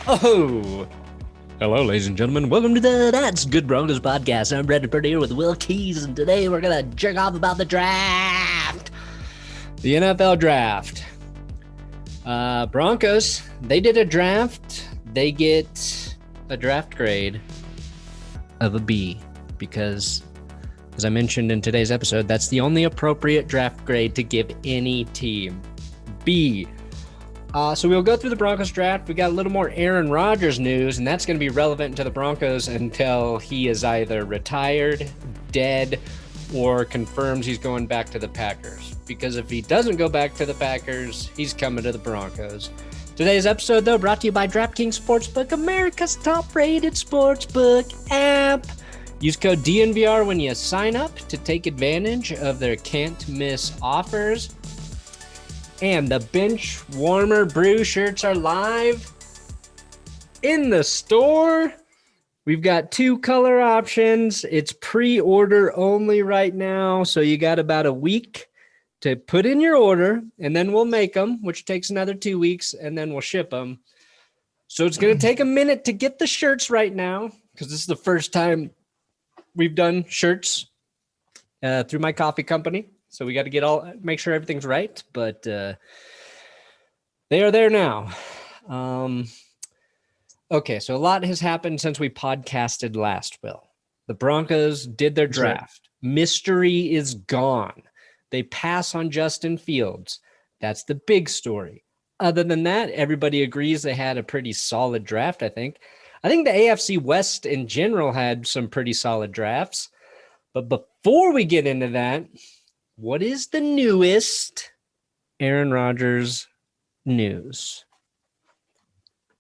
Oh, hello, ladies and gentlemen. Welcome to the That's Good Broncos podcast. I'm Brandon Purdy here with Will Keys, and today we're going to jerk off about the draft. The NFL draft. Broncos, they did a draft. They get a draft grade of a B because, as I mentioned in today's episode, that's the only appropriate draft grade to give any team. B. So we'll go through the Broncos draft. We got a little more Aaron Rodgers news, and that's going to be relevant to the Broncos until he is either retired, dead, or confirms he's going back to the Packers. Because if he doesn't go back to the Packers, he's coming to the Broncos. Today's episode, though, brought to you by DraftKings Sportsbook, America's top-rated sportsbook app. Use code DNVR when you sign up to take advantage of their can't-miss offers. And the Bench Warmer Brew shirts are live in the store. We've got 2 color options. It's pre-order only right now, so you got about a week to put in your order, and then we'll make them, which takes another 2 weeks, and then we'll ship them. So it's going to take a minute to get the shirts right now, because this is the first time we've done shirts through my coffee company. So we got to make sure everything's right, but they are there now. Okay, so a lot has happened since we podcasted last, Will. The Broncos did their draft. Right. Mystery is gone. They pass on Justin Fields. That's the big story. Other than that, everybody agrees they had a pretty solid draft, I think. I think the AFC West in general had some pretty solid drafts. But before we get into that, what is the newest Aaron Rodgers news?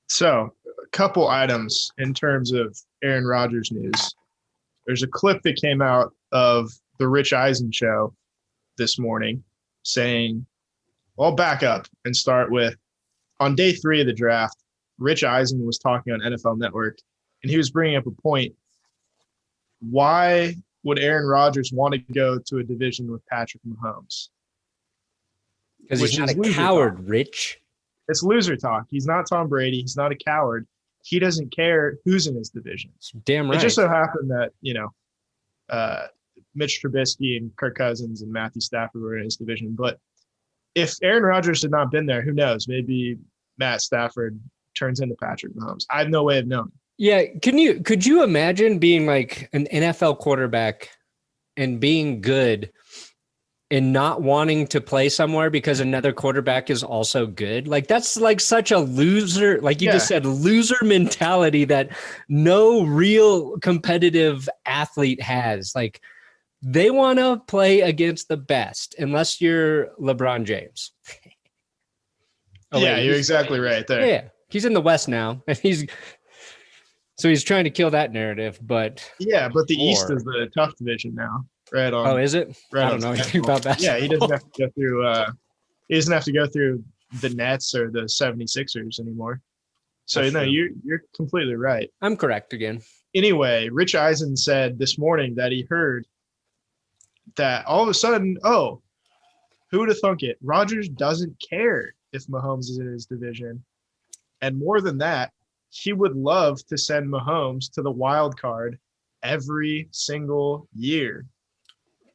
So, a couple items in terms of Aaron Rodgers news. There's a clip that came out of the Rich Eisen show this morning saying, well, I'll back up and start with, on day 3 of the draft, Rich Eisen was talking on NFL Network, and he was bringing up a point. Why would Aaron Rodgers want to go to a division with Patrick Mahomes? Because he's not a coward, talk. Rich. It's loser talk. He's not Tom Brady. He's not a coward. He doesn't care who's in his division. Damn right. It just so happened that, Mitch Trubisky and Kirk Cousins and Matthew Stafford were in his division. But if Aaron Rodgers had not been there, who knows? Maybe Matt Stafford turns into Patrick Mahomes. I have no way of knowing. Yeah, could you imagine being like an NFL quarterback and being good and not wanting to play somewhere because another quarterback is also good? Like that's like such a loser, like you just said, loser mentality that no real competitive athlete has. Like they want to play against the best unless you're LeBron James. You're exactly right there. Yeah, he's in the West now, and he's trying to kill that narrative, but the East is the tough division now, right? Oh, is it? Right, I don't know anything about that. Yeah, he doesn't have to go through. He doesn't have to go through the Nets or the 76ers anymore. So you're completely right. I'm correct again. Anyway, Rich Eisen said this morning that he heard that all of a sudden, who would have thunk it? Rodgers doesn't care if Mahomes is in his division, and more than that, he would love to send Mahomes to the wild card every single year.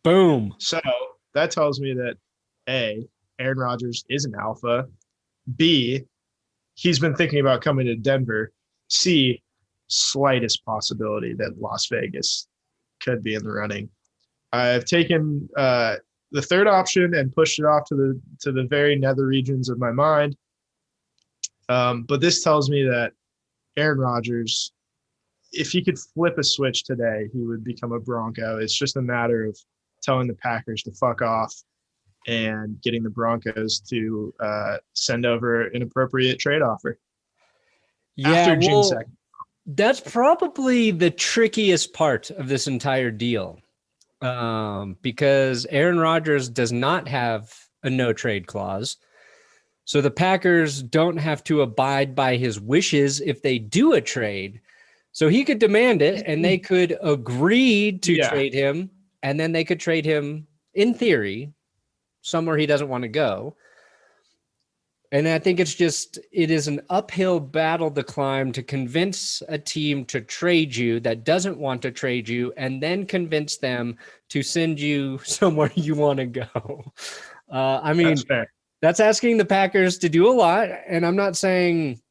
Boom. So that tells me that A, Aaron Rodgers is an alpha. B, he's been thinking about coming to Denver. C, slightest possibility that Las Vegas could be in the running. I've taken the third option and pushed it off to the very nether regions of my mind. But this tells me that Aaron Rodgers, if he could flip a switch today, he would become a Bronco. It's just a matter of telling the Packers to fuck off and getting the Broncos to send over an appropriate trade offer. After June 2nd. That's probably the trickiest part of this entire deal. Because Aaron Rodgers does not have a no trade clause. So the Packers don't have to abide by his wishes if they do a trade. So he could demand it and they could agree to trade him, and then they could trade him, in theory, somewhere he doesn't want to go. And I think it is an uphill battle to climb to convince a team to trade you that doesn't want to trade you and then convince them to send you somewhere you want to go. I mean, That's fair. That's asking the Packers to do a lot. And I'm not saying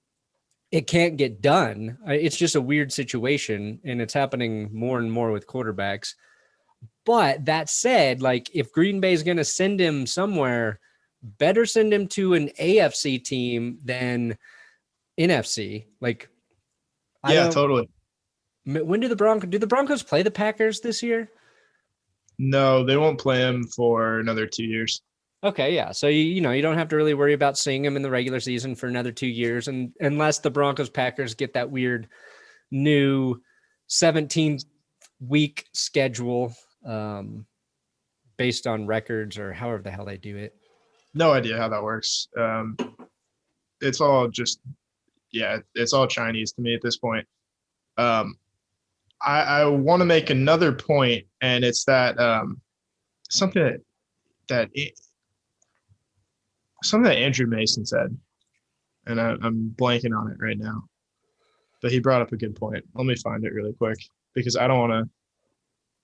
it can't get done. It's just a weird situation, and it's happening more and more with quarterbacks. But that said, like, if Green Bay is going to send him somewhere, better send him to an AFC team than NFC. Like, Totally. When do the Broncos play the Packers this year? No, they won't play him for another 2 years. Okay, yeah. So you don't have to really worry about seeing him in the regular season for another 2 years, and unless the Broncos Packers get that weird new 17-week schedule based on records or however the hell they do it. No idea how that works. It's all just, it's all Chinese to me at this point. I want to make another point, and it's that something that Andrew Mason said, and I'm blanking on it right now, but he brought up a good point. Let me find it really quick because I don't want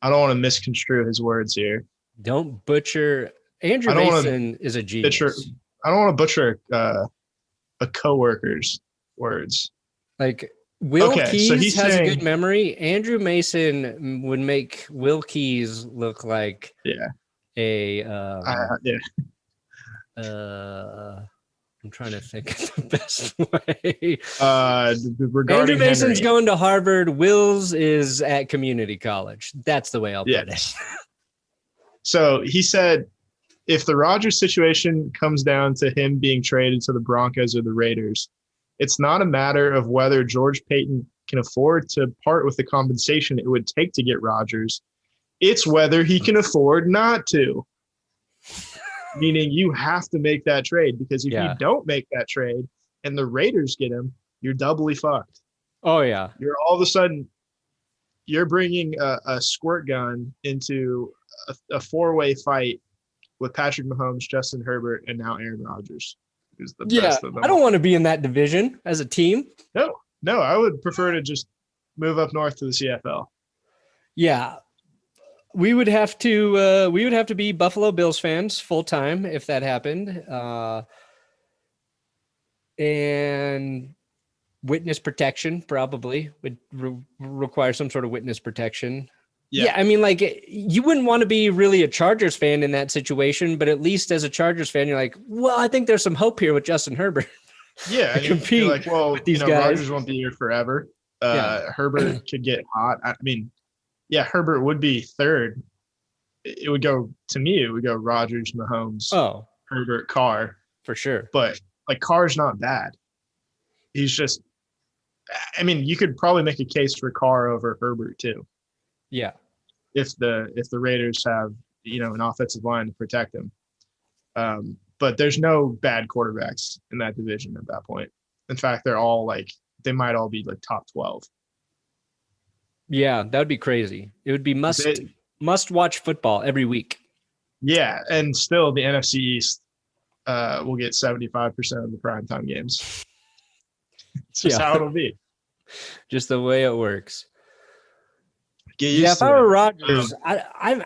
to misconstrue his words here. Don't butcher. Andrew Mason is a genius. I don't want to butcher a coworker's words. Like Will Keys has a good memory. Andrew Mason would make Will Keys look like I'm trying to think of the best way. Andrew Mason's going to Harvard. Will's is at community college. That's the way I'll put it. So he said, if the Rodgers situation comes down to him being traded to the Broncos or the Raiders, it's not a matter of whether George Paton can afford to part with the compensation it would take to get Rodgers. It's whether he can afford not to. Meaning you have to make that trade, because if you don't make that trade and the Raiders get him, you're doubly fucked. Oh, yeah. You're all of a sudden, you're bringing a squirt gun into a four-way fight with Patrick Mahomes, Justin Herbert, and now Aaron Rodgers. Who's the best of them. I don't want to be in that division as a team. No, I would prefer to just move up north to the CFL. Yeah. We would have to be Buffalo Bills fans full time if that happened, and witness protection probably would require some sort of witness protection. Yeah, I mean, like, you wouldn't want to be really a Chargers fan in that situation, but at least as a Chargers fan, you're like, well, I think there's some hope here with Justin Herbert. Yeah, and you're like, well, with these guys. Rodgers won't be here forever. Herbert could get hot. I mean. Yeah, Herbert would be third. It would go Rodgers, Mahomes, Herbert, Carr. For sure. But, like, Carr's not bad. He's just – I mean, you could probably make a case for Carr over Herbert too. Yeah. If the Raiders have, an offensive line to protect him. But there's no bad quarterbacks in that division at that point. In fact, they're all, like – they might all be, like, top 12. Yeah, that would be crazy. It would be must watch football every week. Yeah, and still the NFC East will get 75% of the primetime games. It's just how it'll be. Just the way it works. If I were Rodgers, I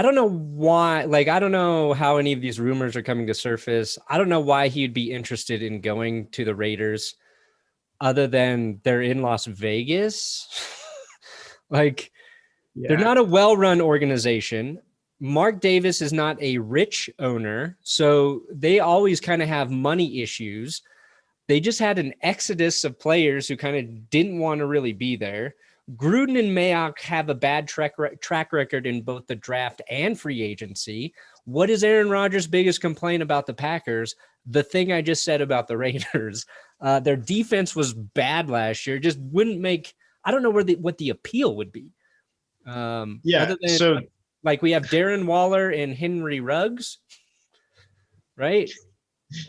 don't know why. Like, I don't know how any of these rumors are coming to surface. I don't know why he'd be interested in going to the Raiders, other than they're in Las Vegas. Like, they're not a well-run organization. Mark Davis is not a rich owner, so they always kind of have money issues. They just had an exodus of players who kind of didn't want to really be there. Gruden and Mayock have a bad track record in both the draft and free agency. What is Aaron Rodgers' biggest complaint about the Packers? The thing I just said about the Raiders. Their defense was bad last year. Just wouldn't make – I don't know what the appeal would be. So like we have Darren Waller and Henry Ruggs, right?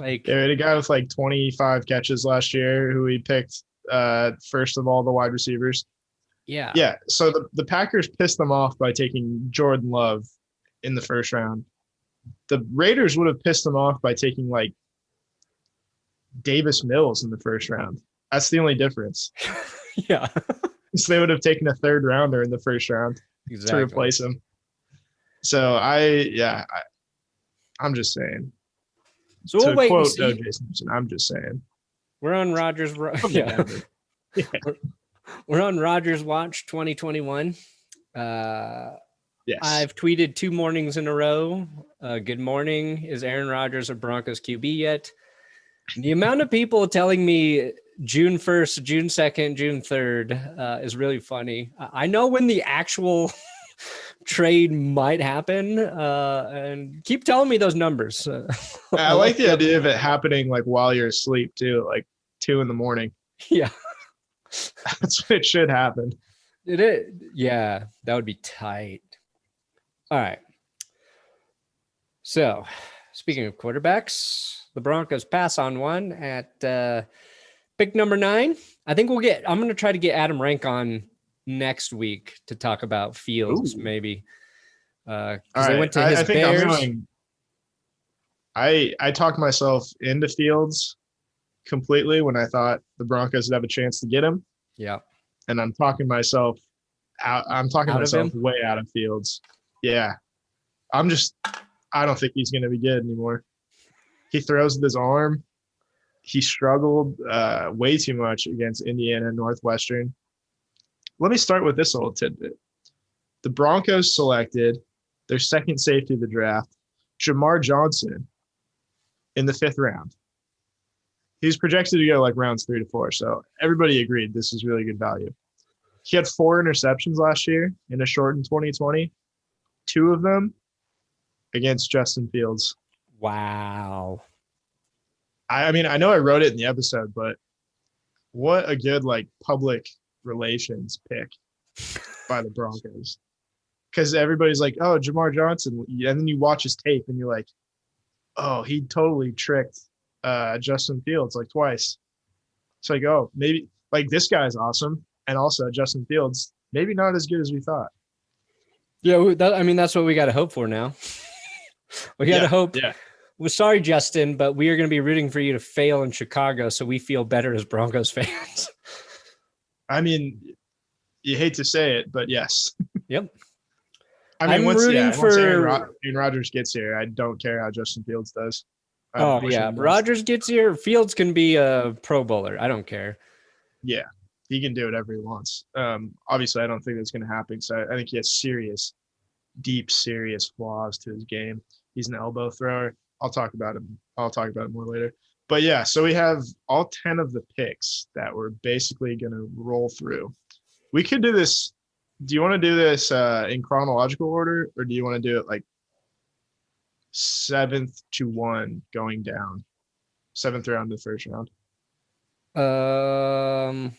Like, we had a guy with like 25 catches last year who we picked first of all the wide receivers. Yeah. Yeah. So the Packers pissed them off by taking Jordan Love in the first round. The Raiders would have pissed them off by taking like Davis Mills in the first round. That's the only difference. Yeah. So they would have taken a third rounder in the first round to replace him. So I'm just saying. So we'll wait and see. O.J. Simpson, I'm just saying. We're on Rodgers. Yeah. We're on Rodgers Watch 2021. Yes. I've tweeted 2 mornings in a row. Good morning. Is Aaron Rodgers a Broncos QB yet? The amount of people telling me June 1st, June 2nd, June 3rd is really funny. I know when the actual trade might happen, and keep telling me those numbers. I like the idea of it happening like while you're asleep too, like 2 a.m. Yeah. That's what it should happen. Did it? Yeah, that would be tight. All right. So, speaking of quarterbacks, the Broncos pass on one at pick number 9. I think I'm going to try to get Adam Rank on next week to talk about Fields. Ooh. Maybe. Because they went to his Bears. I talked myself into Fields completely when I thought the Broncos would have a chance to get him. Yeah. And I'm talking myself out. I'm talking myself way out of Fields. Yeah. I don't think he's going to be good anymore. He throws with his arm. He struggled way too much against Indiana and Northwestern. Let me start with this little tidbit. The Broncos selected their second safety of the draft, Jamar Johnson, in the 5th round. He's projected to go like rounds 3 to 4. So everybody agreed this is really good value. He had 4 interceptions last year in a shortened 2020. 2 of them against Justin Fields. Wow. I mean, I know I wrote it in the episode, but what a good like public relations pick by the Broncos. Because everybody's like, oh, Jamar Johnson. And then you watch his tape and you're like, oh, he totally tricked Justin Fields like twice. It's like, oh, maybe like this guy's awesome. And also Justin Fields, maybe not as good as we thought. Yeah, that's what we got to hope for now. We got to hope. Yeah. Well, sorry, Justin, but we are going to be rooting for you to fail in Chicago so we feel better as Broncos fans. I mean, you hate to say it, but yes. Yep. I mean, once Aaron Rodgers gets here, I don't care how Justin Fields does. Rodgers gets here, Fields can be a Pro Bowler. I don't care. Yeah, he can do whatever he wants. Obviously, I don't think that's going to happen. So I think he has serious flaws to his game. He's an elbow thrower. I'll talk about him more later. But yeah, so we have all 10 of the picks that we're basically going to roll through. We could do this. Do you want to do this in chronological order, or do you want to do it like 7th to 1 going down, 7th round to the 1st round?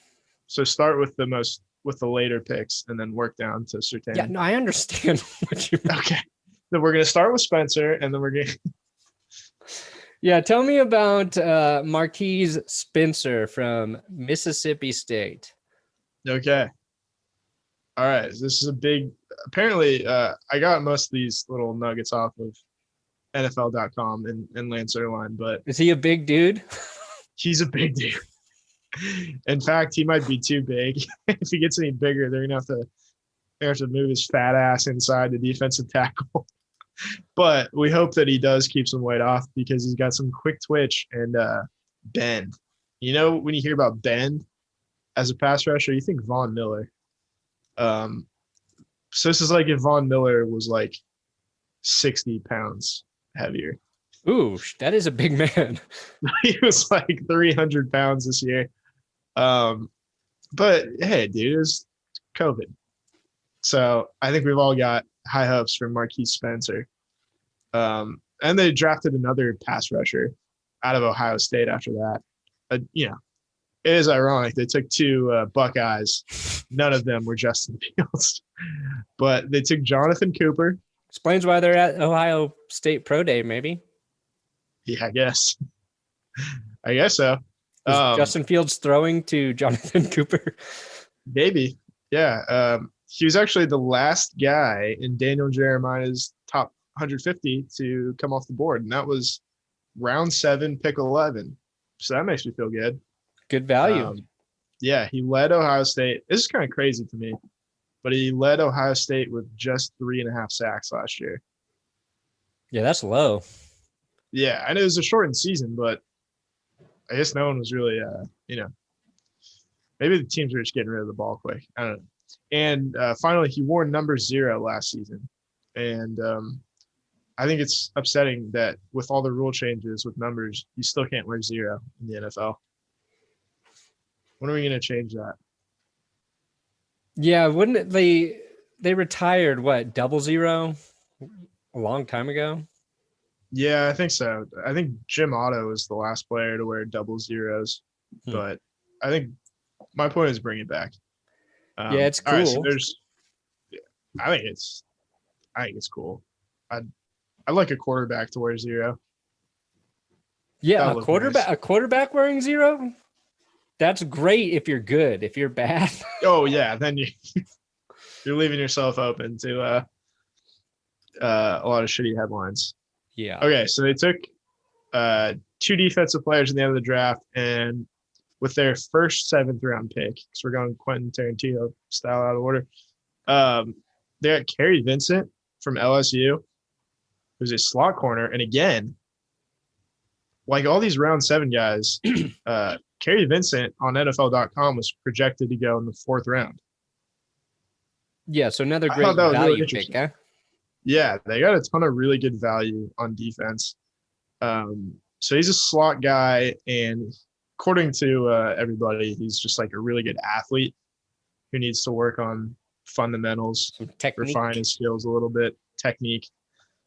So start with the later picks and then work down to Surtain. Yeah, no, I understand what you mean. Okay. Then we're going to start with Spencer, and then we're going to... Yeah, tell me about Marquis Spencer from Mississippi State. Okay. All right. This is a big... Apparently, I got most of these little nuggets off of NFL.com and Lance Erline, but... Is he a big dude? He's a big dude. In fact, he might be too big. If he gets any bigger, they're going to have to move his fat ass inside the defensive tackle. But we hope that he does keep some weight off because he's got some quick twitch and bend. You know, when you hear about bend as a pass rusher, you think Von Miller. So this is like if Von Miller was like 60 pounds heavier. Ooh, that is a big man. He was like 300 pounds this year. But hey, dude, it's COVID. So I think we've all got high hopes for Marquis Spencer. And they drafted another pass rusher out of Ohio State after that. It is ironic. They took 2 Buckeyes. None of them were Justin Fields. But they took Jonathan Cooper. Explains why they're at Ohio State Pro Day, maybe. Yeah, I guess. I guess so. Justin Fields throwing to Jonathan Cooper? Maybe. Yeah. He was actually the last guy in Daniel Jeremiah's top 150 to come off the board, and that was round 7, pick 11. So that makes me feel good. Good value. Yeah, he led Ohio State. This is kind of crazy to me, but he led Ohio State with just 3.5 sacks last year. Yeah, that's low. Yeah, I know it was a shortened season, but I guess no one was really, maybe the teams were just getting rid of the ball quick. I don't know. And finally, he wore number 0 last season. And I think it's upsetting that with all the rule changes with numbers, you still can't wear 0 in the NFL. When are we going to change that? Yeah, wouldn't it, they retired what, 00 a long time ago? Yeah, I think so. I think Jim Otto was the last player to wear 00s, but I think my point is bring it back. Yeah, it's cool. All right, so I think it's cool. I like a quarterback to wear 0. Yeah, a quarterback wearing 0. That's great if you're good. If you're bad, oh yeah, then you're leaving yourself open to a lot of shitty headlines. Yeah. Okay, so they took 2 defensive players in the end of the draft, and with their first 7th round pick, because we're going Quentin Tarantino style out of order, they got Kary Vincent from LSU, who's a slot corner, and again, like all these round 7 guys, Kary Vincent on NFL.com was projected to go in the 4th round. Yeah, so another great value really pick, huh? Yeah, they got a ton of really good value on defense. So he's a slot guy, and according to everybody, he's just like a really good athlete who needs to work on fundamentals, refine his skills a little bit, technique.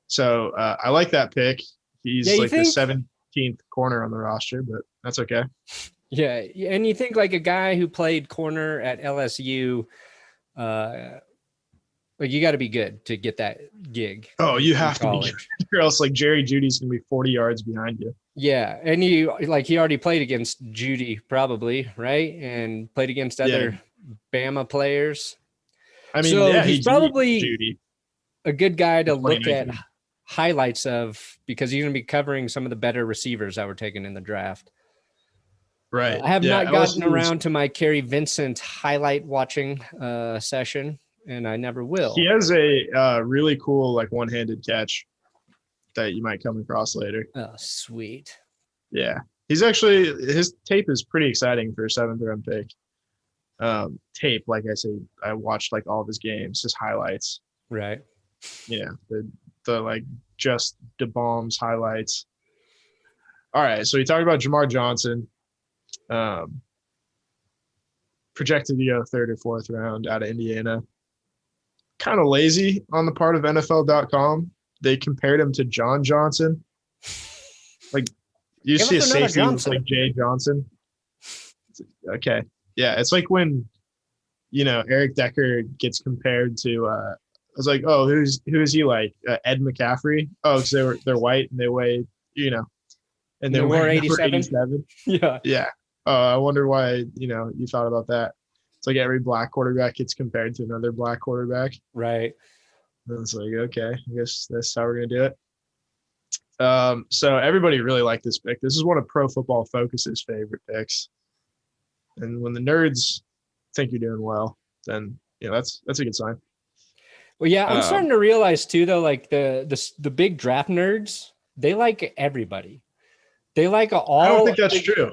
So I like that pick. He's the 17th corner on the roster, but that's okay. Yeah, and you think like a guy who played corner at LSU, like you got to be good to get that gig. Oh, you have to be good, or else like Jerry Jeudy's gonna be 40 yards behind you. Yeah, and he already played against Jeudy probably, right? And played against other Bama players. I mean, so he's probably a good guy to look at highlights of, because he's going to be covering some of the better receivers that were taken in the draft. Right. I have not gotten around to my Kary Vincent highlight watching session, and I never will. He has a really cool like one-handed catch that you might come across later. Oh, sweet. Yeah. His tape is pretty exciting for a 7th round pick. Tape, like I say, I watched like all of his games, his highlights. Right. Yeah. The like just DeBomb's highlights. All right. So we talked about Jamar Johnson. Projected to go 3rd or 4th round out of Indiana. Kind of lazy on the part of NFL.com. They compared him to John Johnson. Like, you see a safety looks like Jay Johnson. Okay. Yeah, it's like when, Eric Decker gets compared to I was like, oh, who is he like? Ed McCaffrey? Oh, because they're white and they weigh, and they wear 87. Yeah. Yeah. I wonder why, you thought about that. It's like every black quarterback gets compared to another black quarterback. Right. And it's like, okay, I guess that's how we're going to do it. So everybody really liked this pick. This is one of Pro Football Focus's favorite picks. And when the nerds think you're doing well, then, that's a good sign. Well, yeah, I'm starting to realize too, though, like the big draft nerds, they like everybody. They like all. I don't think that's true.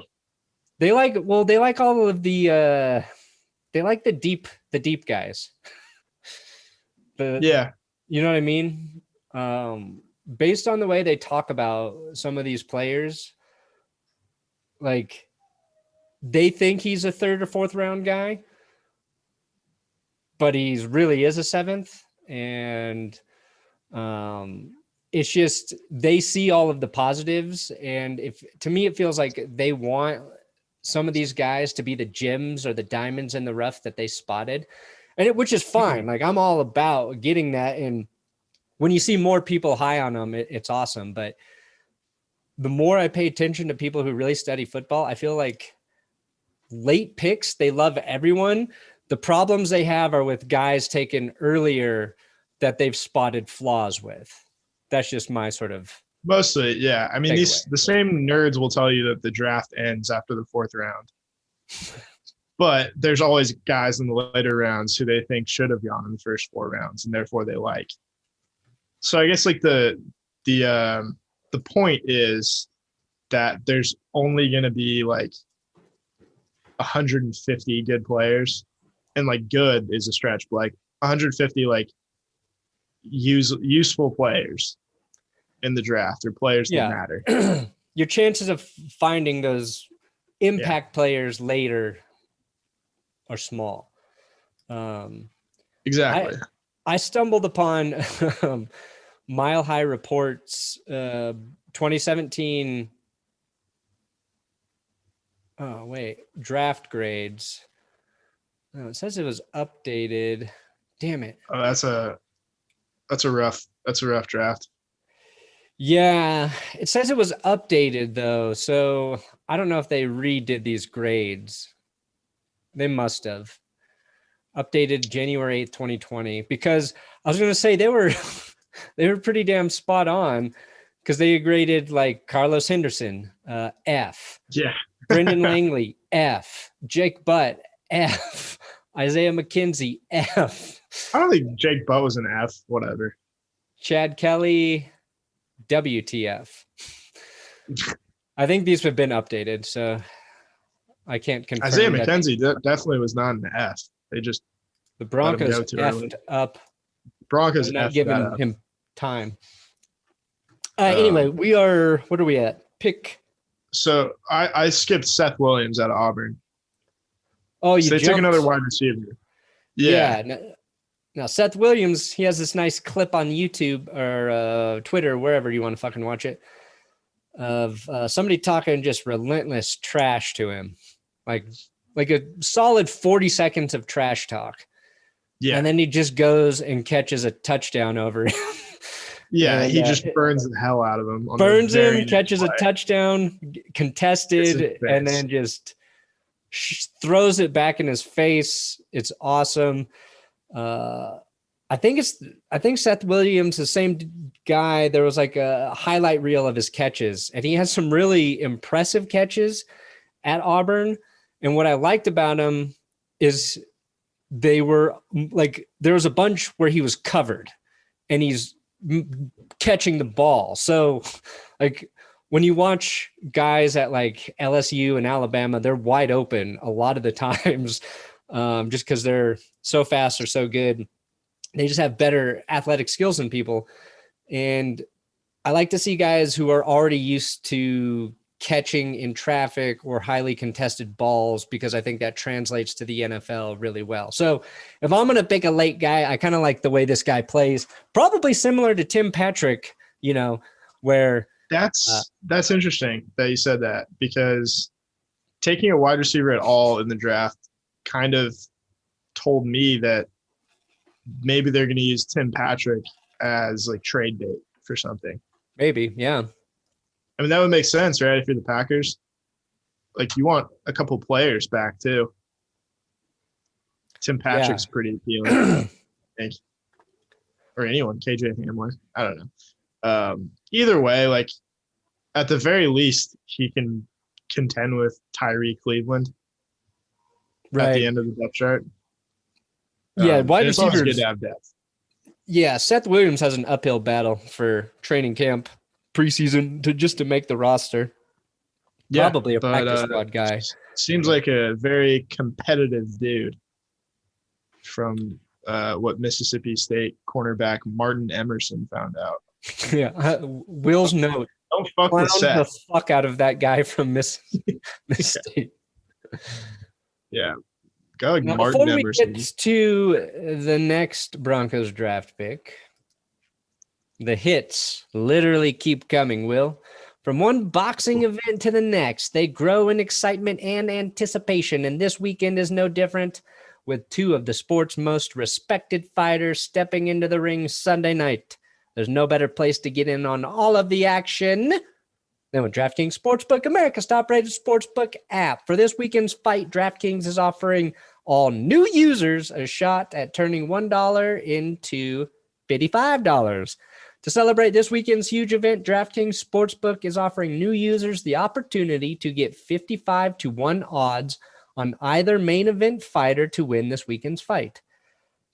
They like all of the they like the deep guys. Yeah. You know what I mean? Based on the way they talk about some of these players, like they think he's a 3rd or 4th round guy, but he's really is a 7th. And it's just, they see all of the positives. And to me, it feels like they want some of these guys to be the gems or the diamonds in the rough that they spotted, which is fine. Like, I'm all about getting that. And when you see more people high on them, it's awesome. But the more I pay attention to people who really study football, I feel like late picks, they love everyone. The problems they have are with guys taken earlier that they've spotted flaws with. That's just my sort of Mostly, yeah. I mean, Take the same nerds will tell you that the draft ends after the 4th round. But there's always guys in the later rounds who they think should have gone in the first 4 rounds, and therefore they like. So I guess like the point is that there's only going to be like 150 good players, and like good is a stretch, but like 150 like useful players in the draft or players that matter. Your chances of finding those impact players later are small. Exactly. I stumbled upon Mile High Reports 2017 draft grades. Oh, it says it was updated. Damn it. Oh, that's a rough draft. Yeah, it says it was updated though, so I don't know if they redid these grades. They must have updated January 8th, 2020, because I was going to say they were pretty damn spot on, because they graded like Carlos Henderson, F. Yeah. Brendan Langley, F. Jake Butt, F. Isaiah McKenzie, F. I don't think Jake Butt was an F, whatever. Chad Kelly, WTF. I think these have been updated, so I can't confirm. Isaiah McKenzie definitely was not an F. They just the Broncos effed up. Broncos not giving him time. Anyway, what are we at? Pick. So I skipped Seth Williams out of Auburn. Oh, so they took another wide receiver. Yeah. Now Seth Williams, he has this nice clip on YouTube or Twitter, wherever you want to fucking watch it, of somebody talking just relentless trash to him, like a solid 40 seconds of trash talk. Yeah, and then he just goes and catches a touchdown over him. Yeah, and he just burns the hell out of him. Burns him, catches a touchdown, contested, and then just throws it back in his face. It's awesome. I think Seth Williams, the same guy. There was like a highlight reel of his catches, and he has some really impressive catches at Auburn. And what I liked about him is they were like, there was a bunch where he was covered and he's catching the ball. So like when you watch guys at like LSU and Alabama, they're wide open a lot of the times, just because they're so fast or so good. They just have better athletic skills than people. And I like to see guys who are already used to catching in traffic or highly contested balls, because I think that translates to the NFL really well. So if I'm going to pick a late guy, I kind of like the way this guy plays, probably similar to Tim Patrick, where that's interesting that you said that, because taking a wide receiver at all in the draft kind of told me that maybe they're going to use Tim Patrick as like trade bait for something. Maybe. Yeah. I mean, that would make sense, right? If you're the Packers, like you want a couple players back too. Tim Patrick's pretty appealing, I think. Or anyone, KJ Hamler. I don't know. Either way, like at the very least, he can contend with Tyree Cleveland at the end of the depth chart. Yeah, wide receivers. It's good to have depth. Yeah, Seth Williams has an uphill battle for training camp, preseason to make the roster. Yeah, probably a practice squad guy. Seems like a very competitive dude. From what Mississippi State cornerback Martin Emerson found out. Yeah, Will's note. Don't fuck with Seth. The fuck out of that guy from Miss State. Yeah. Go now, Martin before Emerson. we get to the next Broncos draft pick, the hits literally keep coming, Will. From one boxing event to the next, they grow in excitement and anticipation, and this weekend is no different, with two of the sport's most respected fighters stepping into the ring Sunday night. There's no better place to get in on all of the action than with DraftKings Sportsbook, America's top-rated sportsbook app. For this weekend's fight, DraftKings is offering all new users a shot at turning $1 into $55. To celebrate this weekend's huge event, DraftKings Sportsbook is offering new users the opportunity to get 55-1 odds on either main event fighter to win this weekend's fight.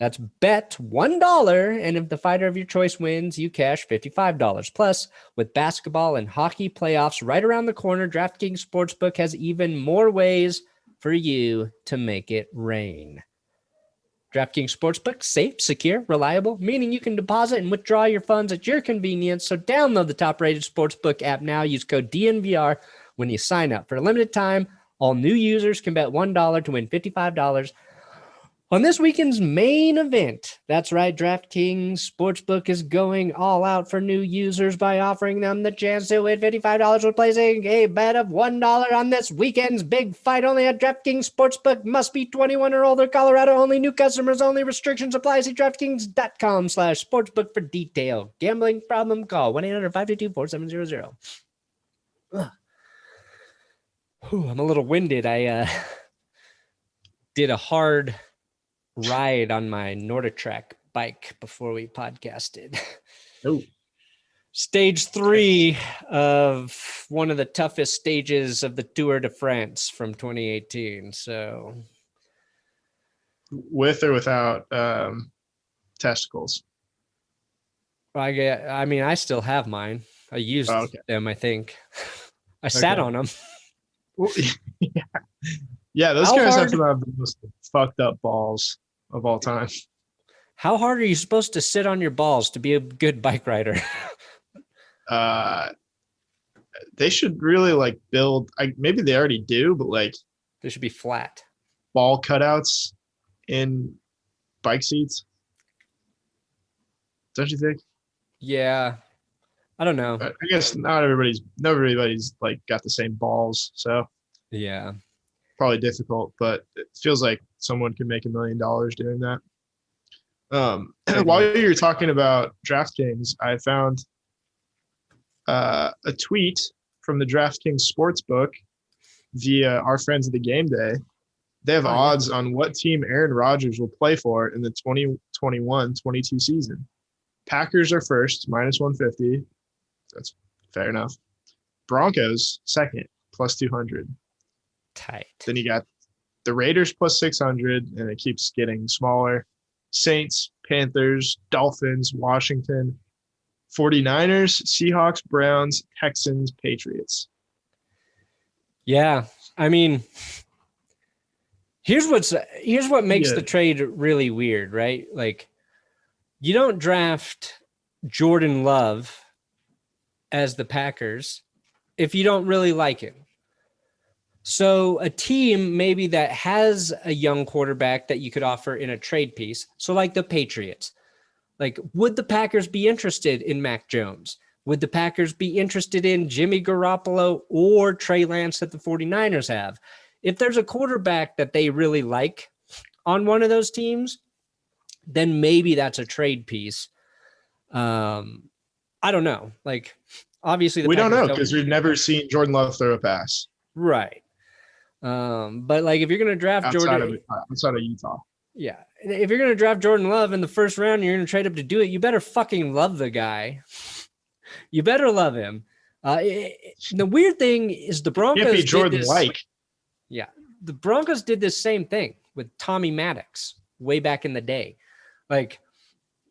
That's bet $1, and if the fighter of your choice wins, you cash $55. Plus, with basketball and hockey playoffs right around the corner, DraftKings Sportsbook has even more ways for you to make it rain. DraftKings Sportsbook, safe, secure, reliable, meaning you can deposit and withdraw your funds at your convenience. So download the top-rated Sportsbook app now. Use code DNVR when you sign up. For a limited time, all new users can bet $1 to win $55 on this weekend's main event. That's right, DraftKings Sportsbook is going all out for new users by offering them the chance to win $55 with placing a bet of $1 on this weekend's big fight. Only at DraftKings Sportsbook. Must be 21 or older. Colorado only. New customers only. Restrictions apply. See DraftKings.com/sportsbook for detail. Gambling problem? Call 1-800-522-4700. I'm a little winded. I did a hard ride on my NordiTrack bike before we podcasted. Oh, Stage 3 of one of the toughest stages of the Tour de France from 2018. So, with or without testicles? I mean, I still have mine. I used them, I think. I sat on them. Well, yeah, those guys have to have the most fucked up balls of all time. How hard are you supposed to sit on your balls to be a good bike rider? They should really build. Maybe they already do, but they should be flat. Ball cutouts in bike seats. Don't you think? Yeah, I don't know. I guess not everybody's got the same balls, so yeah. Probably difficult, but it feels like someone could make $1 million doing that. While you're talking about DraftKings, I found a tweet from the DraftKings Sportsbook via our friends at the Game Day. They have odds on what team Aaron Rodgers will play for in the 2021-22 season. Packers are first, -150. That's fair enough. Broncos, second, +200. Tight. Then you got the Raiders +600, and it keeps getting smaller. Saints, Panthers, Dolphins, Washington, 49ers, Seahawks, Browns, Texans, Patriots. Yeah, I mean, here's what makes the trade really weird, right? You don't draft Jordan Love as the Packers if you don't really like him. So a team maybe that has a young quarterback that you could offer in a trade piece. So like the Patriots, would the Packers be interested in Mac Jones? Would the Packers be interested in Jimmy Garoppolo or Trey Lance that the 49ers have? If there's a quarterback that they really like on one of those teams, then maybe that's a trade piece. I don't know. Obviously we don't know because we've never seen Jordan Love throw a pass. Right. But if you're going to draft outside of Utah. Yeah. If you're going to draft Jordan Love in the first round, and you're going to trade up to do it, you better fucking love the guy. You better love him. The weird thing is the Broncos can't be Jordan Yeah. The Broncos did this same thing with Tommy Maddox way back in the day.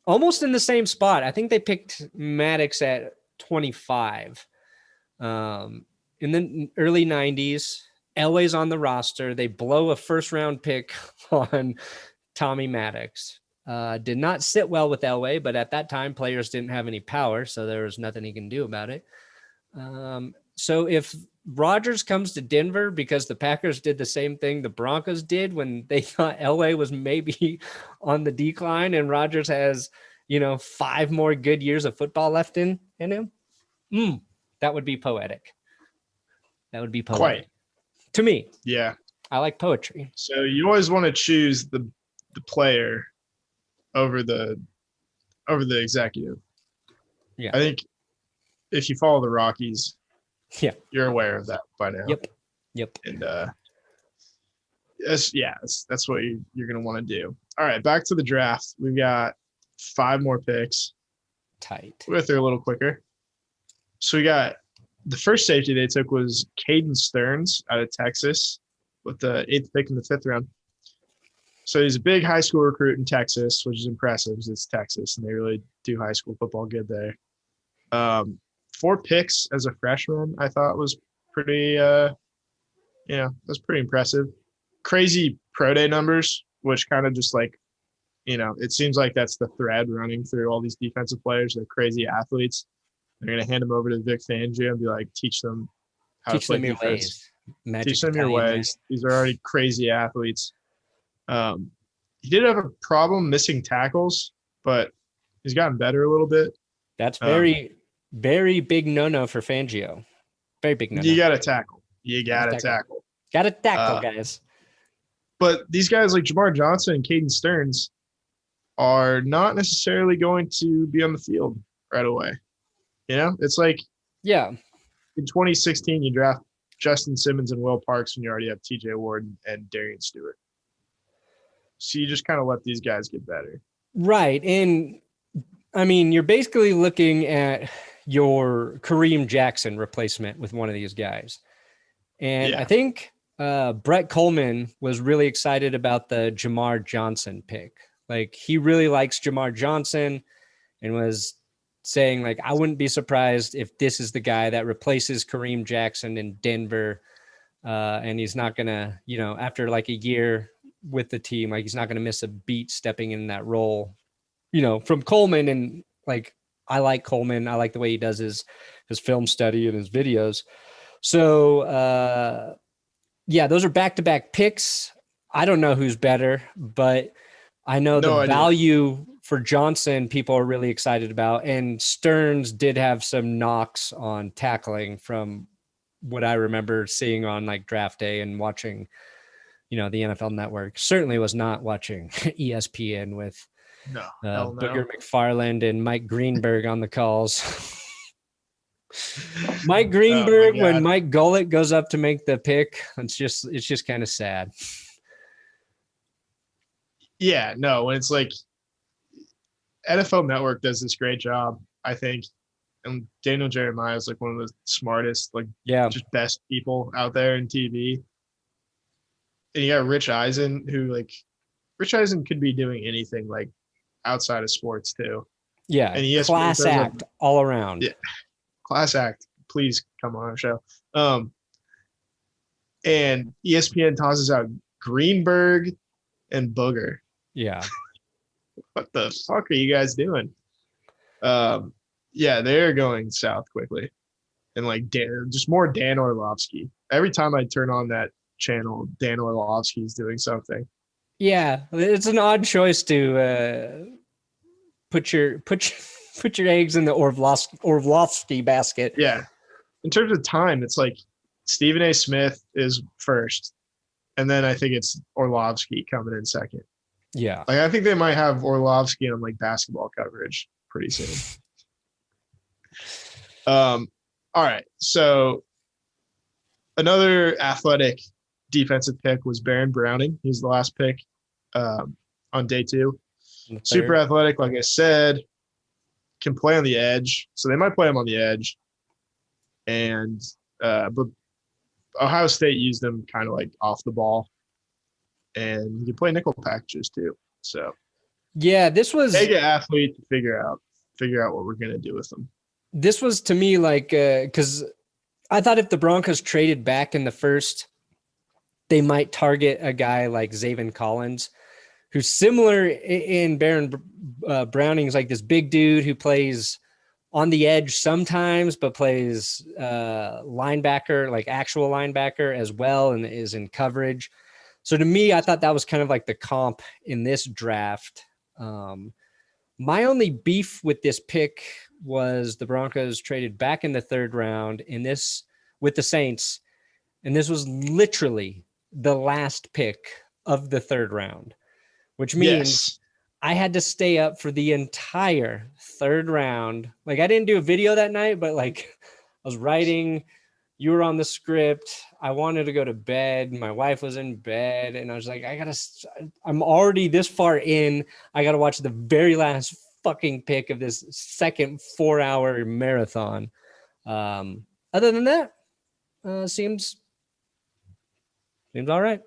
Almost in the same spot. I think they picked Maddox at 25. In the early 90s, Elway's on the roster. They blow a first-round pick on Tommy Maddox. Did not sit well with Elway, but at that time, players didn't have any power, so there was nothing he can do about it. So if Rodgers comes to Denver because the Packers did the same thing the Broncos did when they thought Elway was maybe on the decline and Rodgers has, 5 more good years of football left in him, that would be poetic. That would be poetic. Quite. To me. Yeah. I like poetry. So you always want to choose the player over the executive. Yeah. I think if you follow the Rockies, yeah, you're aware of that by now. Yep. And that's what you're going to want to do. All right, back to the draft. We've got 5 more picks. tight. We'll go through a little quicker. So we got the first safety they took was Caden Stearns out of Texas with the 8th pick in the 5th round. So he's a big high school recruit in Texas, which is impressive because it's Texas and they really do high school football good there. 4 picks as a freshman, I thought was pretty, that's pretty impressive. Crazy pro day numbers, which kind of just like, it seems like that's the thread running through all these defensive players. They're crazy athletes. They're going to hand them over to Vic Fangio and be like, teach them how to play your defense. ways. Magic Teach them your Italian ways. These are already crazy athletes. He did have a problem missing tackles, but he's gotten better a little bit. That's very, very big no-no for Fangio. Very big no-no. You got to tackle. You got to tackle. Got to tackle, guys. But these guys like Jamar Johnson and Caden Stearns are not necessarily going to be on the field right away. It's like in 2016, you draft Justin Simmons and Will Parks when you already have TJ Ward and Darian Stewart. So you just kind of let these guys get better. Right. And I mean, you're basically looking at your Kareem Jackson replacement with one of these guys. And I think Brett Coleman was really excited about the Jamar Johnson pick. Like, he really likes Jamar Johnson and was saying, like, I wouldn't be surprised if this is the guy that replaces Kareem Jackson in Denver. And he's not going to, after like a year with the team, like, he's not going to miss a beat stepping in that role, from Coleman. And like, I like Coleman. I like the way he does his film study and his videos. So, those are back-to-back picks. I don't know who's better, but I know the value for Johnson people are really excited about. And Stearns did have some knocks on tackling from what I remember seeing on like draft day and watching, the NFL Network. Certainly was not watching ESPN with Booger McFarland and Mike Greenberg on the calls. Mike Greenberg, when Mike Gullett goes up to make the pick, it's just kind of sad. Yeah, no, when it's like NFL Network does this great job, I think. And Daniel Jeremiah is like one of the smartest, just best people out there in TV. And you got Rich Eisen, Rich Eisen could be doing anything like outside of sports too. Yeah, and ESPN class act all around. Yeah, class act. Please come on our show. And ESPN tosses out Greenberg and Booger. Yeah. What the fuck are you guys doing? They're going south quickly. And just more Dan Orlovsky. Every time I turn on that channel, Dan Orlovsky is doing something. Yeah, it's an odd choice to put your eggs in the Orlovsky basket. Yeah. In terms of time, it's like Stephen A. Smith is first, and then I think it's Orlovsky coming in second. Yeah. I think they might have Orlovsky on basketball coverage pretty soon. All right. So another athletic defensive pick was Baron Browning. He was the last pick on day 2. Super athletic, like I said, can play on the edge. So they might play him on the edge. And but Ohio State used him kind of off the ball. And he can play nickel packages too. So this was take an athlete to figure out what we're gonna do with them. This was to me because I thought if the Broncos traded back in the first, they might target a guy like Zaven Collins, who's similar in Baron Browning's this big dude who plays on the edge sometimes, but plays linebacker, actual linebacker as well, and is in coverage. So to me, I thought that was kind of the comp in this draft. My only beef with this pick was the Broncos traded back in the 3rd round with the Saints. And this was literally the last pick of the 3rd round, which means I had to stay up for the entire 3rd round. I didn't do a video that night, but I was writing. You were on the script. I wanted to go to bed. My wife was in bed. And I was like, I'm already this far in. I got to watch the very last fucking pick of this second 4-hour marathon. Other than that, seems all right.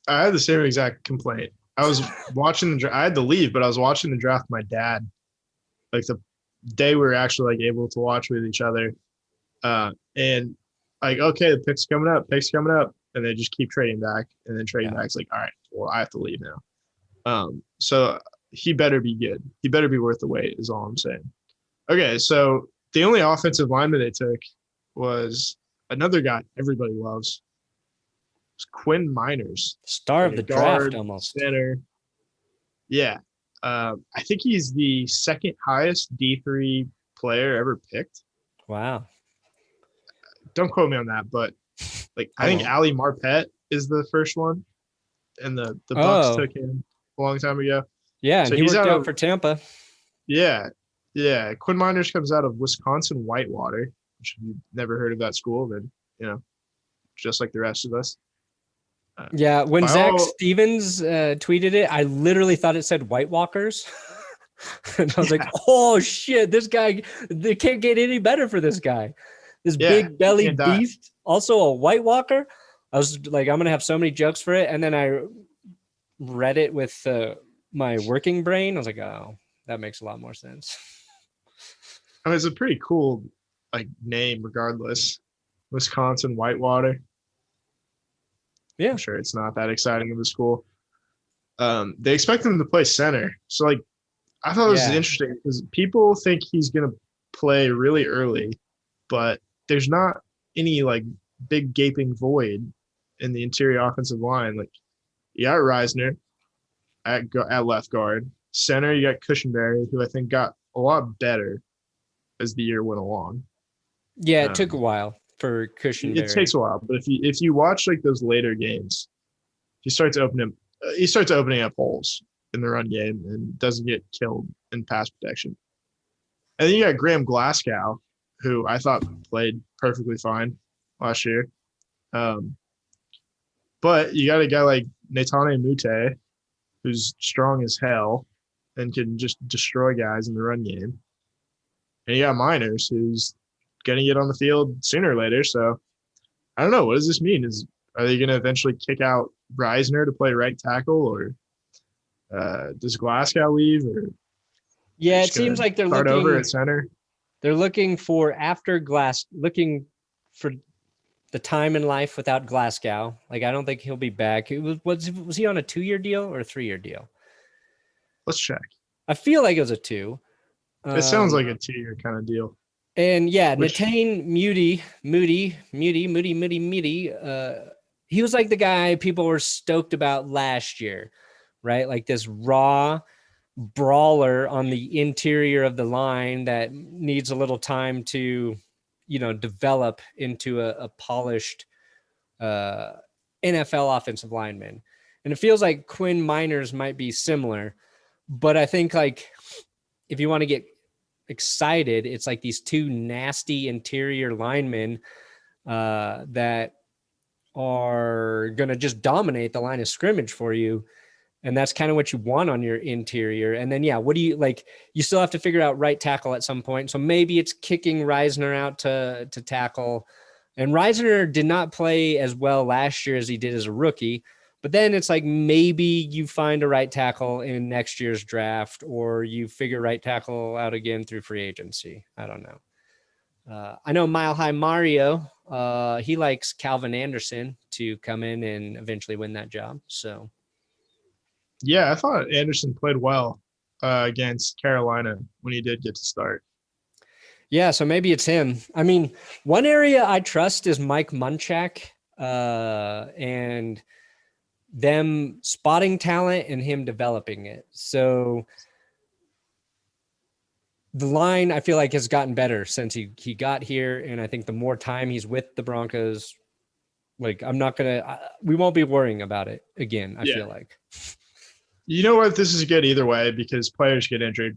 I had the same exact complaint. I was watching I had to leave, but I was watching the draft with my dad, like the day we were actually like able to watch with each other. And like, okay, the pick's coming up, and they just keep trading back, and then trading back's like, all right, well, I have to leave now. So he better be good. He better be worth the wait, is all I'm saying. Okay, so the only offensive lineman they took was another guy everybody loves. It's Quinn Meinerz. Star of the guard, draft almost. Center. Yeah. I think he's the second highest D3 player ever picked. Wow. Don't quote me on that, but like I think Ali Marpet is the first one, and the Bucks took him a long time ago. Yeah, so and he worked out for Tampa. Yeah. Quinn Meinerz comes out of Wisconsin Whitewater, which if you've never heard of that school, then just like the rest of us. Yeah, when Zach Stevens tweeted it, I literally thought it said White Walkers. And I was like, oh shit, this guy, they can't get any better for this guy. This big belly beast, also a White Walker. I was like, I'm going to have so many jokes for it. And then I read it with my working brain. I was like, oh, that makes a lot more sense. I mean, it's a pretty cool like name regardless. Wisconsin Whitewater. Yeah, I'm sure it's not that exciting of a school. They expect him to play center. So, like, I thought this was interesting because people think he's going to play really early, but there's not any, like, big gaping void in the interior offensive line. Like, you got Reisner at left guard. Center, you got Cushenberry, who I think got a lot better as the year went along. Yeah, it took a while for Cushenberry. It takes a while, but if you watch like those later games, he starts opening up holes in the run game and doesn't get killed in pass protection. And then you got Graham Glasgow, who I thought played perfectly fine last year. But you got a guy like Netane Mute, who's strong as hell and can just destroy guys in the run game. And you got Meinerz, who's going to get on the field sooner or later. So I don't know. What does this mean? Are they going to eventually kick out Reisner to play right tackle, or does Glasgow leave? Or it seems like they're looking over at center. They're looking for looking for the time in life without Glasgow. Like, I don't think he'll be back. Was he on a 2-year deal or a 3-year deal? Let's check. I feel like it was a 2. It sounds like a 2-year kind of deal. And Netane Moody. He was like the guy people were stoked about last year, right? Like this raw brawler on the interior of the line that needs a little time to, develop into a polished NFL offensive lineman. And it feels like Quinn Meinerz might be similar, but I think like if you want to get excited, it's like these two nasty interior linemen that are going to just dominate the line of scrimmage for you. And that's kind of what you want on your interior. And then, what do you like? You still have to figure out right tackle at some point. So maybe it's kicking Reisner out to tackle. And Reisner did not play as well last year as he did as a rookie. But then it's like maybe you find a right tackle in next year's draft, or you figure right tackle out again through free agency. I don't know. I know Mile High Mario, he likes Calvin Anderson to come in and eventually win that job. So, yeah, I thought Anderson played well against Carolina when he did get to start. Yeah, so maybe it's him. I mean, one area I trust is Mike Munchak and them spotting talent and him developing it. So the line, I feel like, has gotten better since he got here. And I think the more time he's with the Broncos, like, we won't be worrying about it again, I feel like. You know what? This is good either way because players get injured.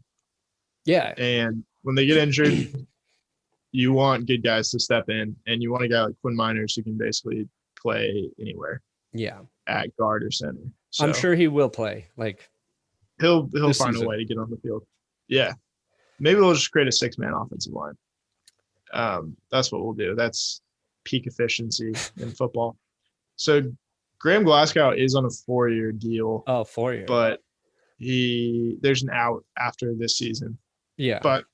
Yeah. And when they get injured, you want good guys to step in, and you want a guy like Quinn Meinerz who can basically play anywhere. Yeah. At guard or center. So I'm sure he will play. Like, he'll find a way to get on the field. Yeah. Maybe we'll just create a 6-man offensive line. That's what we'll do. That's peak efficiency in football. So Graham Glasgow is on a 4-year deal. Oh, 4-year. But there's an out after this season. Yeah. But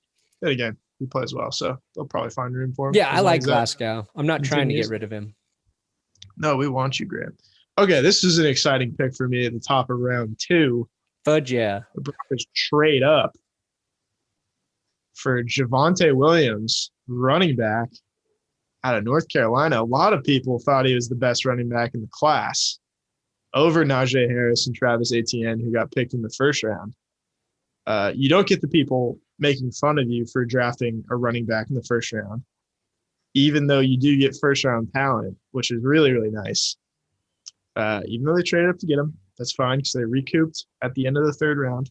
then again, he plays well, so they'll probably find room for him. Yeah, I like Glasgow. I'm not trying to get rid of him. No, we want you, Graham. Okay, this is an exciting pick for me at the top of round 2. Fudge, yeah. The Broncos trade up for Javonte Williams, running back out of North Carolina. A lot of people thought he was the best running back in the class over Najee Harris and Travis Etienne, who got picked in the first round. You don't get the people making fun of you for drafting a running back in the first round, even though you do get first-round talent, which is really, really nice. Even though they traded up to get him, that's fine because they recouped at the end of the third round.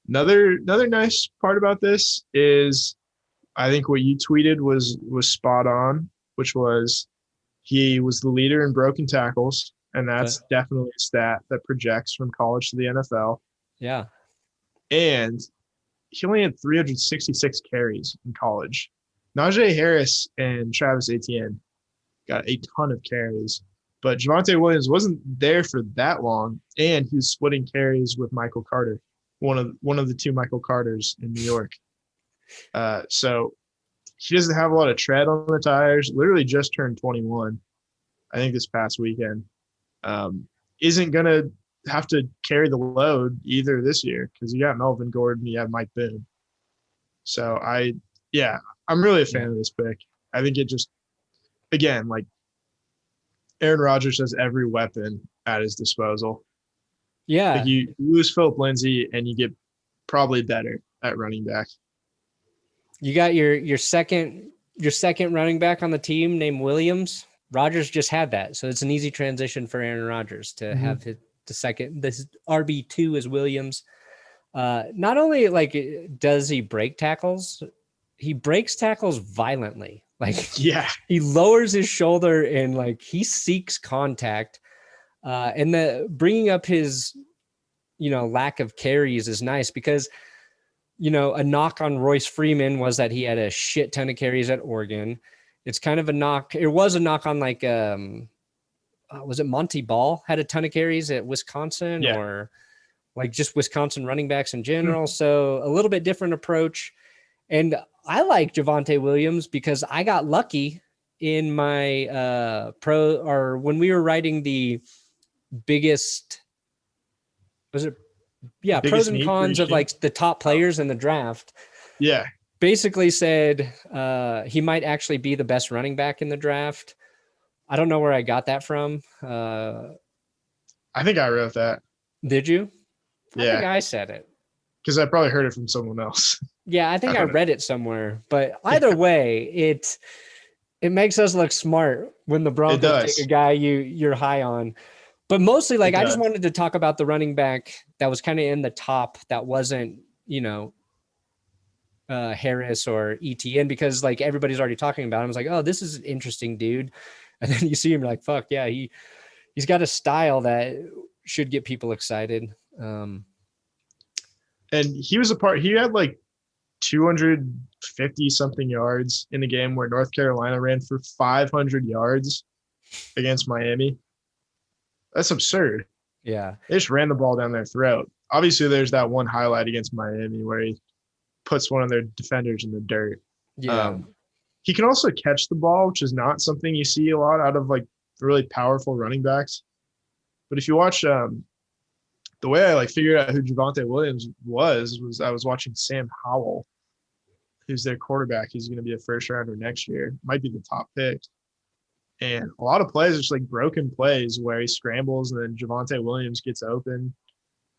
Another nice part about this is I think what you tweeted was spot on, which was he was the leader in broken tackles, and that's definitely a stat that projects from college to the NFL. Yeah. And he only had 366 carries in college. Najee Harris and Travis Etienne got a ton of carries, but Javonte Williams wasn't there for that long, and he was splitting carries with Michael Carter, one of the 2 Michael Carters in New York. So he doesn't have a lot of tread on the tires. Literally just turned 21, I think, this past weekend. Isn't gonna have to carry the load either this year because you got Melvin Gordon, you have Mike Boone. So I'm really a fan of this pick. I think it just, again, like Aaron Rodgers has every weapon at his disposal. Yeah. Like you lose Philip Lindsay and you get probably better at running back. You got your second running back on the team named Williams. Rodgers just had that. So it's an easy transition for Aaron Rodgers to have the second. This RB2 is Williams. Not only like does he break tackles, he breaks tackles violently. Like he lowers his shoulder and like he seeks contact. And the bringing up his, lack of carries is nice because, a knock on Royce Freeman was that he had a shit ton of carries at Oregon. It's kind of a knock. It was a knock on like, was it Monty Ball had a ton of carries at Wisconsin or like just Wisconsin running backs in general. So a little bit different approach. And I like Javonte Williams because I got lucky in my when we were writing the biggest, pros and cons of like the top players in the draft. Yeah. Basically said he might actually be the best running back in the draft. I don't know where I got that from. I think I wrote that. Did you? Yeah. I think I said it. Because I probably heard it from someone else. Yeah, I think I read it somewhere. But either way, it makes us look smart when the Broncos take a guy you're high on. But mostly, like, I just wanted to talk about the running back that was kind of in the top that wasn't, Harris or ETN, because like everybody's already talking about him. I was like, oh, this is an interesting dude. And then you see him, you're like, fuck yeah, he's got a style that should get people excited. And he had like 250 something yards in a game where North Carolina ran for 500 yards against Miami. That's absurd. Yeah. They just ran the ball down their throat. Obviously, there's that one highlight against Miami where he puts one of their defenders in the dirt. Yeah. He can also catch the ball, which is not something you see a lot out of like really powerful running backs. But if you watch the way I like figured out who Javonte Williams was I was watching Sam Howell, who's their quarterback. He's going to be a first rounder next year. Might be the top pick. And a lot of plays are just like broken plays where he scrambles and then Javonte Williams gets open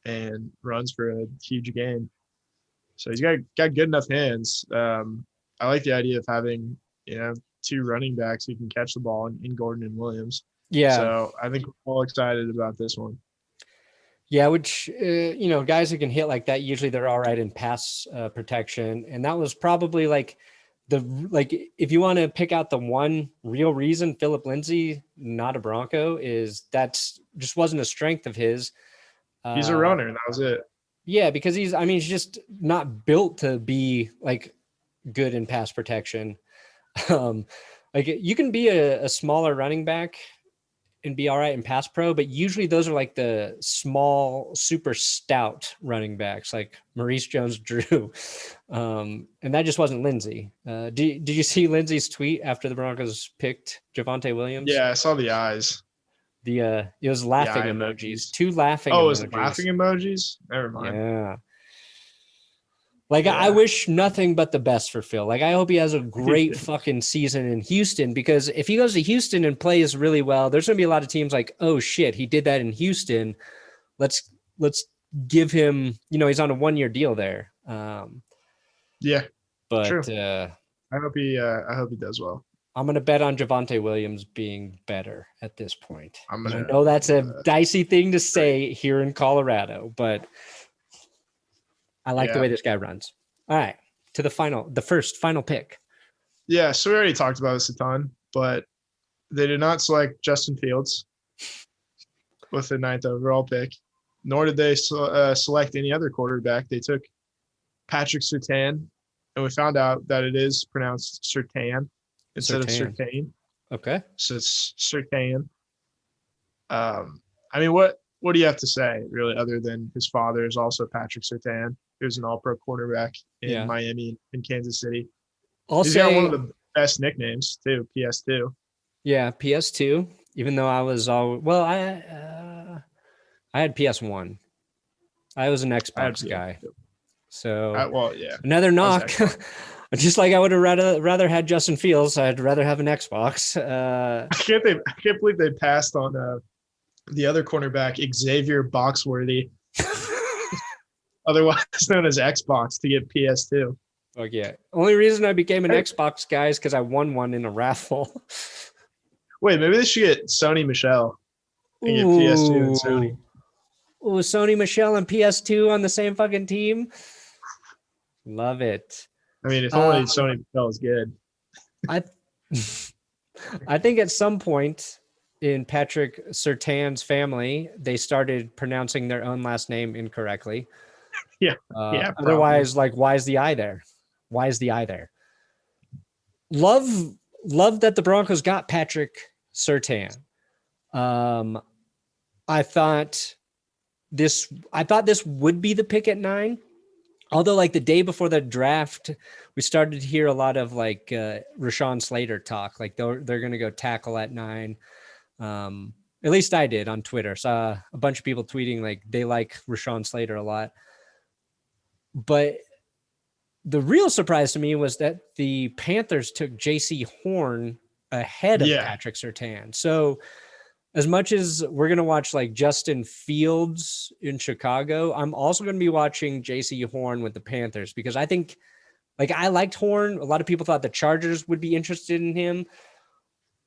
and runs for a huge gain. So he's got good enough hands. I like the idea of having, 2 running backs who can catch the ball in Gordon and Williams. Yeah. So I think we're all excited about this one. Yeah, which, guys who can hit like that, usually they're all right in pass protection. And that was probably like if you want to pick out the one real reason Philip Lindsay, not a Bronco, is that's just wasn't a strength of his. He's a runner, and that was it. Yeah, because he's just not built to be like good in pass protection. Like you can be a smaller running back and be all right in pass pro, but usually those are like the small, super stout running backs like Maurice Jones-Drew. And that just wasn't Lindsay. Did you see Lindsay's tweet after the Broncos picked Javonte Williams? Yeah, I saw the eyes. It was laughing emojis. 2 laughing emojis. Oh, it was laughing emojis? Never mind. Yeah. Like, I wish nothing but the best for Phil. Like, I hope he has a great fucking season in Houston, because if he goes to Houston and plays really well, there's going to be a lot of teams like, oh shit, he did that in Houston. Let's give him, he's on a 1-year deal there. Yeah, but true. I hope he does well. I'm going to bet on Javonte Williams being better at this point. I know that's a dicey thing to say here in Colorado, but I like the way this guy runs. All right, to the final pick. Yeah, so we already talked about this a ton, but they did not select Justin Fields with the 9th overall pick, nor did they select any other quarterback. They took Patrick Surtain, and we found out that it is pronounced Surtain instead of Surtain. Okay. So it's Surtain. I mean, what do you have to say, really, other than his father is also Patrick Surtain, who's an all-pro quarterback in Miami and Kansas City. He's got one of the best nicknames, too, PS2. Yeah, PS2, even though I was I had PS1. I was an Xbox guy. So another knock. Just like I would have rather had Justin Fields, I'd rather have an Xbox. I can't believe they passed on the other cornerback, Xavier Boxworthy, otherwise known as Xbox, to get PS2. Oh yeah. Only reason I became an Xbox guy is because I won one in a raffle. Wait, maybe they should get Sony Michel and get PS2 and Sony. Oh, Sony Michel and PS2 on the same fucking team. Love it. I mean, if only Sony Michel is good. I think at some point in Patrick Surtain's family, they started pronouncing their own last name incorrectly. Yeah. Otherwise, why is the I there? Why is the I there? Love that the Broncos got Patrick Surtain. I thought this would be the pick at 9. Although, the day before the draft, we started to hear a lot of Rashawn Slater talk. They're going to go tackle at 9. At least I did on Twitter. Saw a bunch of people tweeting they like Rashawn Slater a lot. But the real surprise to me was that the Panthers took J.C. Horn ahead of Patrick Surtain. So as much as we're going to watch Justin Fields in Chicago, I'm also going to be watching J.C. Horn with the Panthers, because I think I liked Horn. A lot of people thought the Chargers would be interested in him,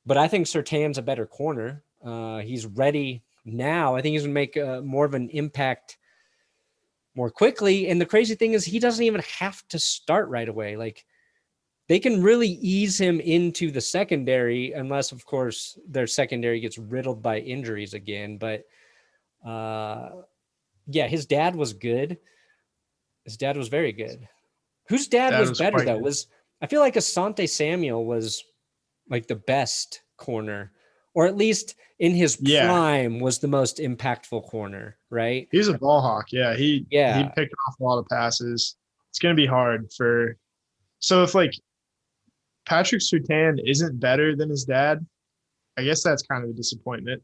but I think Surtain's a better corner. He's ready now. I think he's going to make more of an impact more quickly. And the crazy thing is he doesn't even have to start right away. They can really ease him into the secondary, unless, of course, their secondary gets riddled by injuries again. But his dad was good. His dad was very good. Whose dad was better, though? I feel like Asante Samuel was the best corner, or at least in his prime was the most impactful corner, right? He's a ball hawk. Yeah. He picked off a lot of passes. It's going to be hard so if Patrick Surtain isn't better than his dad, I guess that's kind of a disappointment.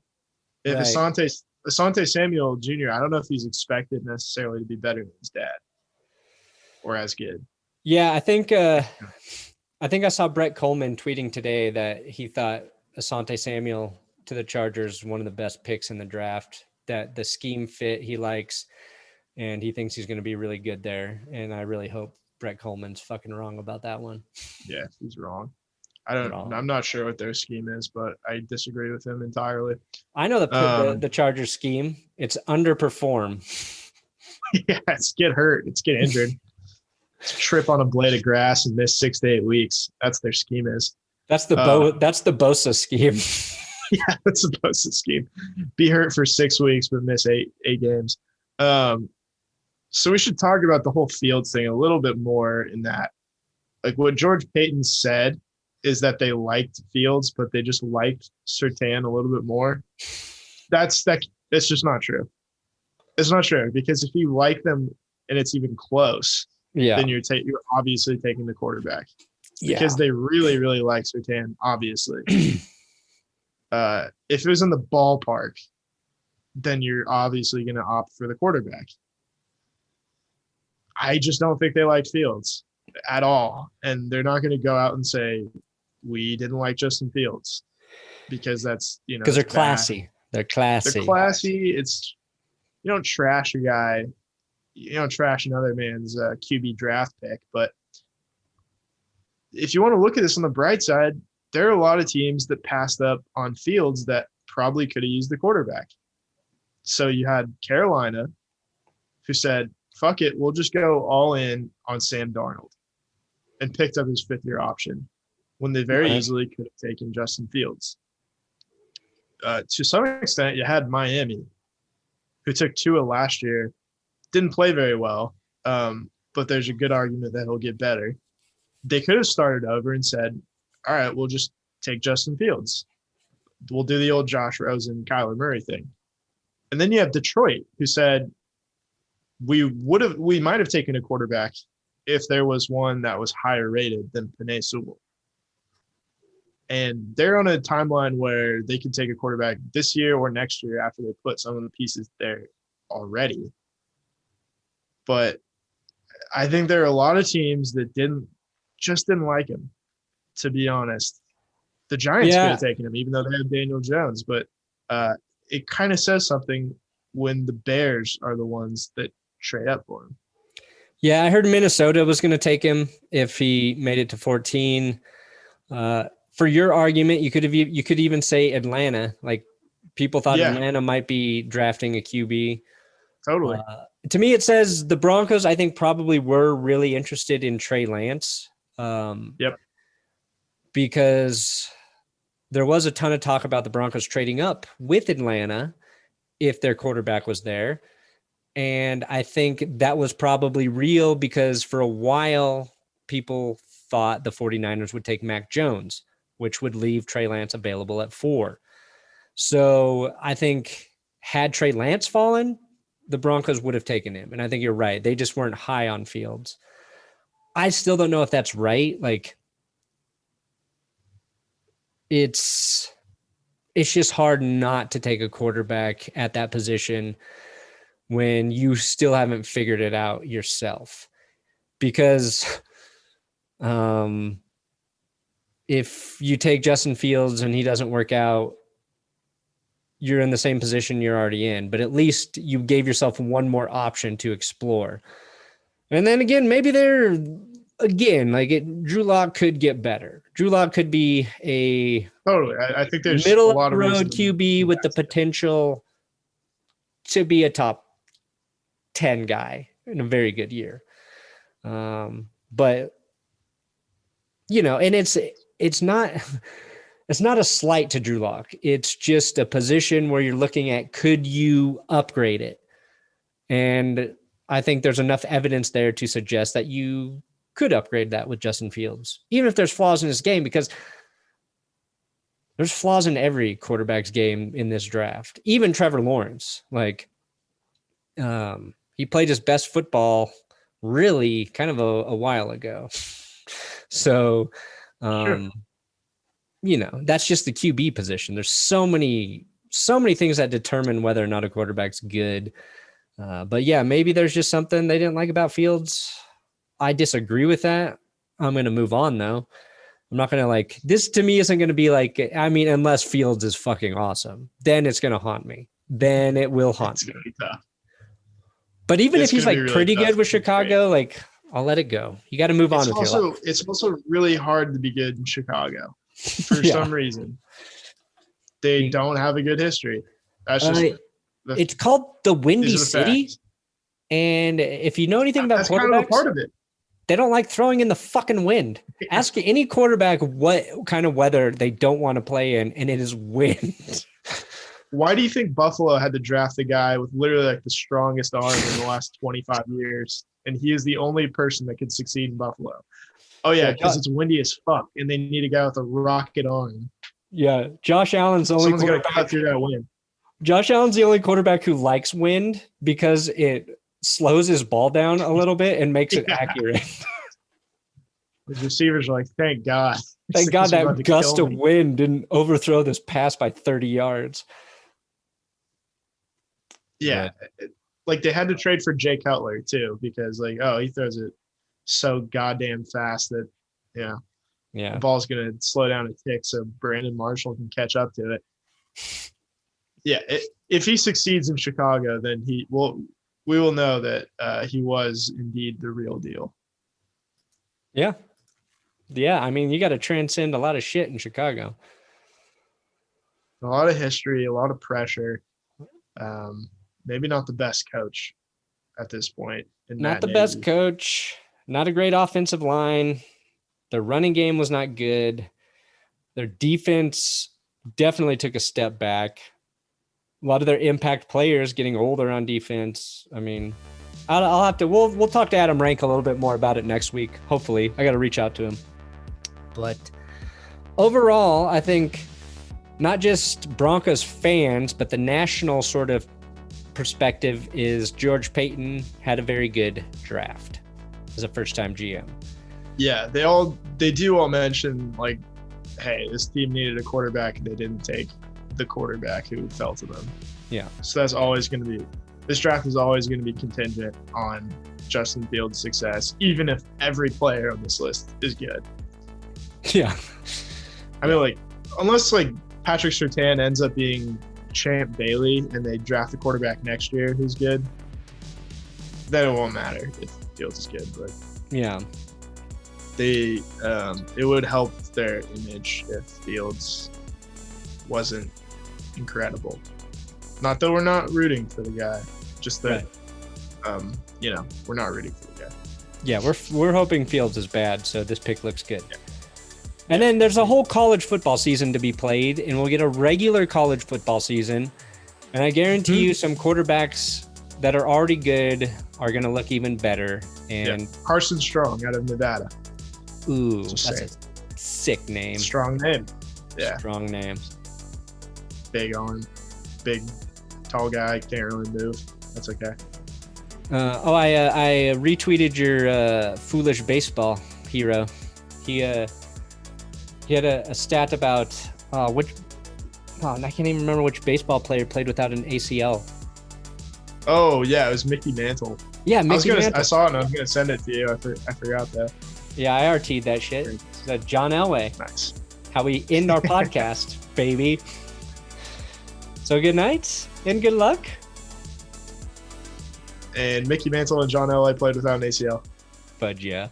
If Asante Samuel Jr., I don't know if he's expected necessarily to be better than his dad or as good. Yeah, I think I saw Brett Coleman tweeting today that he thought Asante Samuel to the Chargers one of the best picks in the draft, that the scheme fit he likes, and he thinks he's going to be really good there. And I really hope Brett Coleman's fucking wrong about that one. Yeah, he's wrong. I'm not sure what their scheme is, but I disagree with him entirely. I know the Chargers scheme. It's underperform. Yeah, it's get hurt. It's get injured. It's trip on a blade of grass and miss 6 to 8 weeks. That's their scheme is. That's the Bosa scheme. Yeah, that's the Bosa scheme. Be hurt for 6 weeks, but miss eight games. So we should talk about the whole Fields thing a little bit more in that. Like what George Paton said is that they liked Fields, but they just liked Surtain a little bit more. That's just not true. It's not true because if you like them and it's even close, then you're obviously taking the quarterback because they really, really like Surtain, obviously. If it was in the ballpark, then you're obviously going to opt for the quarterback. I just don't think they like Fields at all. And they're not going to go out and say, we didn't like Justin Fields because that's, because they're classy. They're classy. They're classy. It's, you don't trash a guy. You don't trash another man's QB draft pick. But if you want to look at this on the bright side, there are a lot of teams that passed up on Fields that probably could have used the quarterback. So you had Carolina, who said, fuck it, we'll just go all in on Sam Darnold, and picked up his fifth-year option when they very easily could have taken Justin Fields. To some extent, you had Miami, who took Tua last year, didn't play very well, but there's a good argument that he'll get better. They could have started over and said, all right, we'll just take Justin Fields. We'll do the old Josh Rosen, Kyler Murray thing. And then you have Detroit, who said, we might have taken a quarterback if there was one that was higher rated than Penei Sewell. And they're on a timeline where they can take a quarterback this year or next year after they put some of the pieces there already. But I think there are a lot of teams that didn't like him, to be honest. The Giants could have taken him, even though they had Daniel Jones. But it kind of says something when the Bears are the ones that trade up for him. Yeah, I heard Minnesota was going to take him if he made it to 14. For your argument, you could even say Atlanta. Like, people thought Atlanta might be drafting a QB. Totally. To me, it says the Broncos, I think, probably were really interested in Trey Lance. Because there was a ton of talk about the Broncos trading up with Atlanta if their quarterback was there. And I think that was probably real because for a while, people thought the 49ers would take Mac Jones, which would leave Trey Lance available at 4. So I think had Trey Lance fallen, the Broncos would have taken him. And I think you're right. They just weren't high on Fields. I still don't know if that's right. Like, it's just hard not to take a quarterback at that position when you still haven't figured it out yourself. Because if you take Justin Fields and he doesn't work out, you're in the same position you're already in. But at least you gave yourself one more option to explore. And then again, maybe Drew Lock could get better. Drew Lock could be a I think there's middle a lot of the of road QB with the potential to be a top 10 guy in a very good year. But and it's not a slight to Drew Lock. It's just a position where you're looking at, could you upgrade it? And I think there's enough evidence there to suggest that you could upgrade that with Justin Fields, even if there's flaws in his game, because there's flaws in every quarterback's game in this draft. Even Trevor Lawrence, he played his best football really kind of a while ago. So, that's just the QB position. There's so many things that determine whether or not a quarterback's good. But yeah, maybe there's just something they didn't like about Fields. I disagree with that. I'm going to move on though. I'm not going to this to me isn't going to be unless Fields is fucking awesome, then it's going to haunt me. Then it will haunt me. Tough. But even if he's really pretty good with Chicago, I'll let it go. You got to move on with your life. It's also really hard to be good in Chicago for some reason. They don't have a good history. That's just it's called the Windy City. And if you know anything about quarterbacks, kind of a part of it. They don't like throwing in the fucking wind. Ask any quarterback what kind of weather they don't want to play in, and it is wind. Why do you think Buffalo had to draft a guy with literally like the strongest arm in the last 25 years, and he is the only person that could succeed in Buffalo? Oh yeah, because it's windy as fuck, and they need a guy with a rocket arm. Yeah, Josh Allen's the only Someone's gonna quarterback. cut through that wind. Josh Allen's the only quarterback who likes wind because it slows his ball down a little bit and makes it accurate. His receivers are like, thank God. Thank God This is about that to gust kill of me. wind didn't overthrow this pass by 30 yards. Yeah, like they had to trade for Jay Cutler too, because like, oh, he throws it so goddamn fast that the ball's gonna slow down a tick so Brandon Marshall can catch up to it. Yeah, if he succeeds in Chicago, then we will know that he was indeed the real deal. Yeah. I mean, you got to transcend a lot of shit in Chicago. A lot of history, a lot of pressure. Maybe not the best coach at this point. Not the best coach. Not a great offensive line. Their running game was not good. Their defense definitely took a step back. A lot of their impact players getting older on defense. I mean, I'll have to. We'll talk to Adam Rank a little bit more about it next week. Hopefully, I got to reach out to him. But overall, I think not just Broncos fans, but the national sort of perspective is George Paton had a very good draft as a first-time GM. Yeah, they do all mention like, hey, this team needed a quarterback and they didn't take the quarterback who fell to them. Yeah. So that's always going to be, this draft is always going to be contingent on Justin Fields' success, even if every player on this list is good. Yeah. I mean, like, unless like Patrick Surtain ends up being Champ Bailey and they draft a quarterback next year who's good, then it won't matter if Fields is good. But yeah, it would help their image if Fields wasn't incredible. Not that we're not rooting for the guy, just that we're not rooting for the guy. Yeah, we're hoping Fields is bad, so this pick looks good. Yeah. And then there's a whole college football season to be played, and we'll get a regular college football season. And I guarantee you some quarterbacks that are already good are going to look even better. And Carson Strong out of Nevada. Ooh, that's a sick name. Strong name. Yeah. Strong name. Big arm. Big, tall guy. Can't really move. That's okay. I retweeted your foolish baseball hero. He had a stat about I can't even remember which baseball player played without an ACL. Oh yeah, it was Mickey Mantle. Yeah, Mickey Mantle. I saw it and I was gonna send it to you. I forgot that. Yeah, I RT'd that shit. It's John Elway. Nice. How we end our podcast, baby. So good night and good luck. And Mickey Mantle and John Elway played without an ACL. But yeah.